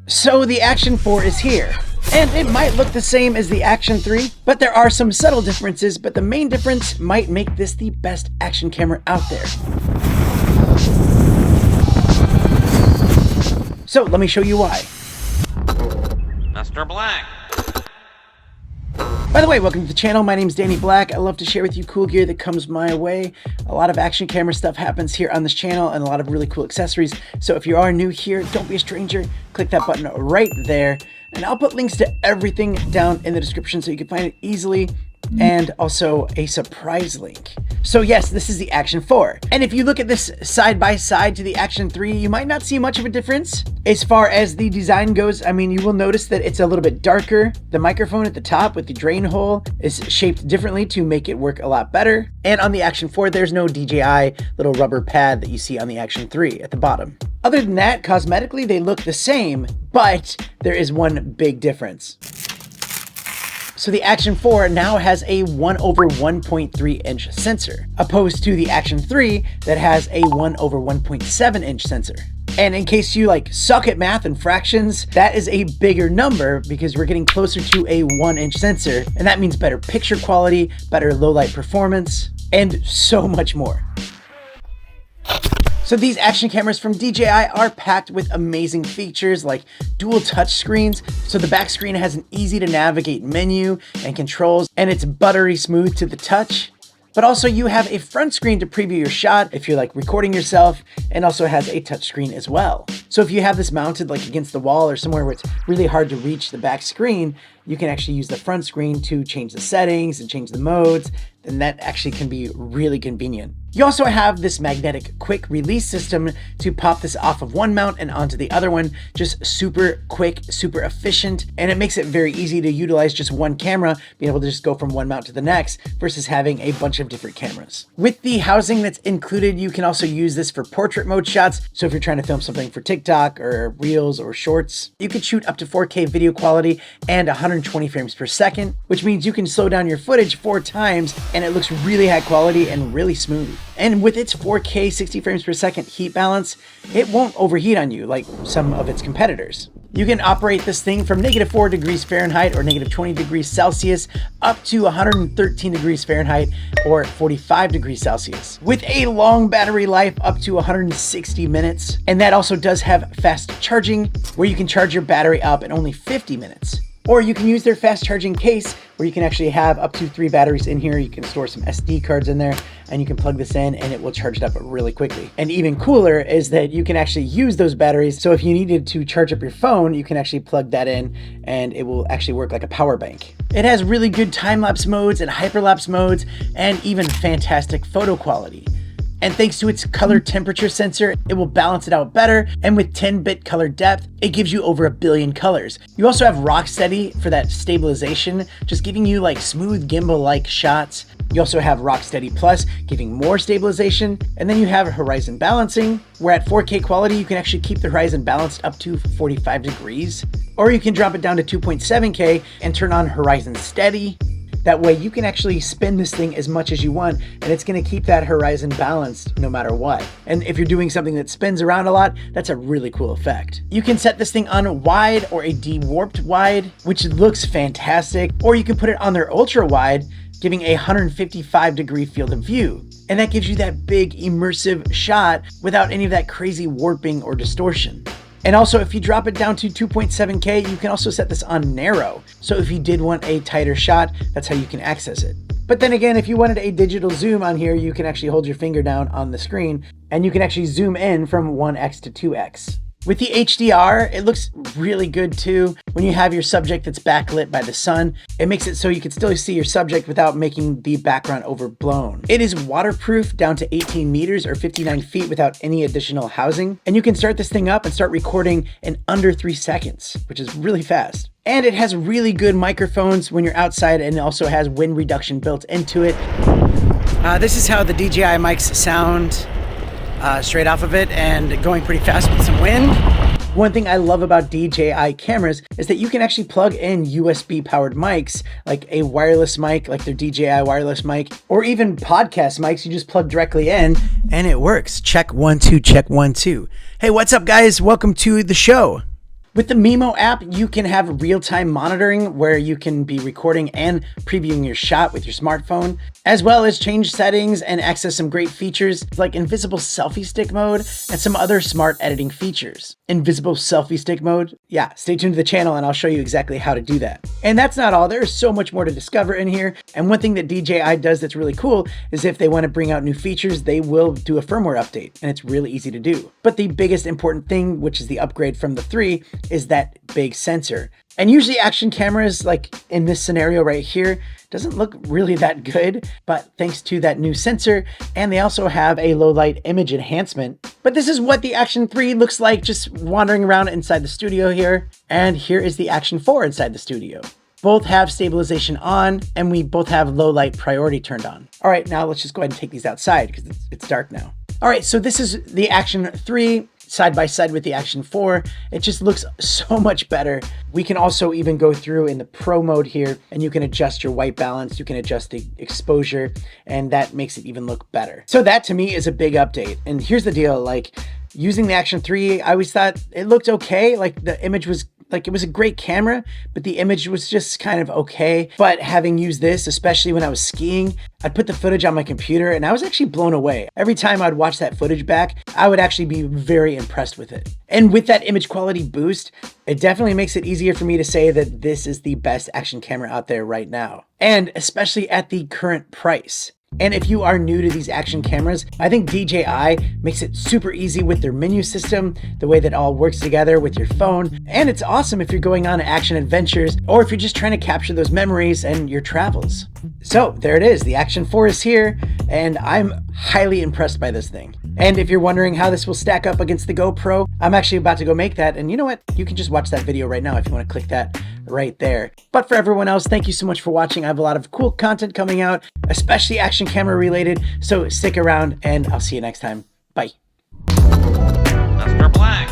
So the Action 4 is here, and it might look the same as the Action 3, but there are some subtle differences, but the main difference might make this the best action camera out there. So let me show you why. Mr. Black. By the way, welcome to the channel. My name is Danny Black. I love to share with you cool gear that comes my way. A lot of action camera stuff happens here on this channel and a lot of really cool accessories. So if you are new here, don't be a stranger. Click that button right there. And I'll put links to everything down in the description so you can find it easily, and also a surprise link. So yes, this is the Action 4. And if you look at this side by side to the Action 3, you might not see much of a difference. As far as the design goes, I mean, you will notice that it's a little bit darker. The microphone at the top with the drain hole is shaped differently to make it work a lot better. And on the Action 4, there's no DJI little rubber pad that you see on the Action 3 at the bottom. Other than that, cosmetically, they look the same, but there is one big difference. So the Action 4 now has a 1/1.3 inch sensor, opposed to the Action 3 that has a 1/1.7 inch sensor. And in case you suck at math and fractions, that is a bigger number because we're getting closer to a 1-inch sensor, and that means better picture quality, better low light performance, and so much more. So these action cameras from DJI are packed with amazing features like dual touch screens. So the back screen has an easy to navigate menu and controls, and it's buttery smooth to the touch. But also you have a front screen to preview your shot if you're recording yourself, and also has a touch screen as well. So if you have this mounted against the wall or somewhere where it's really hard to reach the back screen, you can actually use the front screen to change the settings and change the modes, and that actually can be really convenient. You also have this magnetic quick release system to pop this off of one mount and onto the other one. Just super quick, super efficient, and it makes it very easy to utilize just one camera, being able to just go from one mount to the next versus having a bunch of different cameras. With the housing that's included, you can also use this for portrait mode shots. So if you're trying to film something for TikTok or Reels or Shorts, you can shoot up to 4K video quality and 120 frames per second, which means you can slow down your footage 4 times and it looks really high quality and really smooth. And with its 4K 60 frames per second heat balance, it won't overheat on you like some of its competitors. You can operate this thing from -4 degrees Fahrenheit or -20 degrees Celsius up to 113 degrees Fahrenheit or 45 degrees Celsius, with a long battery life up to 160 minutes. And that also does have fast charging, where you can charge your battery up in only 50 minutes. Or you can use their fast charging case where you can actually have up to 3 batteries in here. You can store some SD cards in there and you can plug this in and it will charge it up really quickly. And even cooler is that you can actually use those batteries. So if you needed to charge up your phone, you can actually plug that in and it will actually work like a power bank. It has really good time-lapse modes and hyperlapse modes and even fantastic photo quality. And thanks to its color temperature sensor, it will balance it out better. And with 10-bit color depth, it gives you over 1 billion colors. You also have Rocksteady for that stabilization, just giving you smooth gimbal-like shots. You also have Rocksteady Plus, giving more stabilization. And then you have Horizon Balancing, where at 4K quality, you can actually keep the horizon balanced up to 45 degrees. Or you can drop it down to 2.7K and turn on Horizon Steady. That way you can actually spin this thing as much as you want and it's gonna keep that horizon balanced no matter what. And if you're doing something that spins around a lot, that's a really cool effect. You can set this thing on wide or a de-warped wide, which looks fantastic, or you can put it on their ultra wide, giving a 155 degree field of view. And that gives you that big immersive shot without any of that crazy warping or distortion. And also, if you drop it down to 2.7K, you can also set this on narrow. So if you did want a tighter shot, that's how you can access it. But then again, if you wanted a digital zoom on here, you can actually hold your finger down on the screen and you can actually zoom in from 1x to 2x. With the HDR, it looks really good too. When you have your subject that's backlit by the sun, it makes it so you can still see your subject without making the background overblown. It is waterproof down to 18 meters or 59 feet without any additional housing. And you can start this thing up and start recording in under 3 seconds, which is really fast. And it has really good microphones when you're outside and it also has wind reduction built into it. This is how the DJI mics sound straight off of it and going pretty fast with some wind. One thing I love about DJI cameras is that you can actually plug in USB powered mics, like a wireless mic, like their DJI wireless mic, or even podcast mics. You just plug directly in and it works. Check 1 2, check 1 2. Hey, what's up guys? Welcome to the show. With the Mimo app, you can have real-time monitoring where you can be recording and previewing your shot with your smartphone, as well as change settings and access some great features like invisible selfie stick mode and some other smart editing features. Invisible selfie stick mode? Yeah, stay tuned to the channel and I'll show you exactly how to do that. And that's not all. There's so much more to discover in here. And one thing that DJI does that's really cool is if they want to bring out new features, they will do a firmware update, and it's really easy to do. But the biggest important thing, which is the upgrade from the 3, is that big sensor. And usually action cameras, like in this scenario right here, doesn't look really that good, but thanks to that new sensor, and they also have a low light image enhancement. But this is what the Action 3 looks like just wandering around inside the studio here. And here is the Action 4 inside the studio. Both have stabilization on, and we both have low light priority turned on. All right, now let's just go ahead and take these outside because it's dark now. All right, so this is the Action 3 side by side with the Action 4. It just looks so much better. We can also even go through in the Pro mode here, and you can adjust your white balance, you can adjust the exposure, and that makes it even look better. So that to me is a big update. And here's the deal, like using the Action 3, I always thought it looked okay. Like the image was like, it was a great camera, but the image was just kind of okay. But having used this, especially when I was skiing, I'd put the footage on my computer and I was actually blown away. Every time I'd watch that footage back, I would actually be very impressed with it. And with that image quality boost, it definitely makes it easier for me to say that this is the best action camera out there right now. And especially at the current price. And if you are new to these action cameras, I think DJI makes it super easy with their menu system, the way that all works together with your phone. And it's awesome if you're going on action adventures or if you're just trying to capture those memories and your travels. So there it is, the Action 4 is here, and I'm highly impressed by this thing. And if you're wondering how this will stack up against the GoPro, I'm actually about to go make that. And you know what? You can just watch that video right now if you want to click that right there. But for everyone else, thank you so much for watching. I have a lot of cool content coming out, especially action camera related. So stick around and I'll see you next time. Bye. Mr. Black.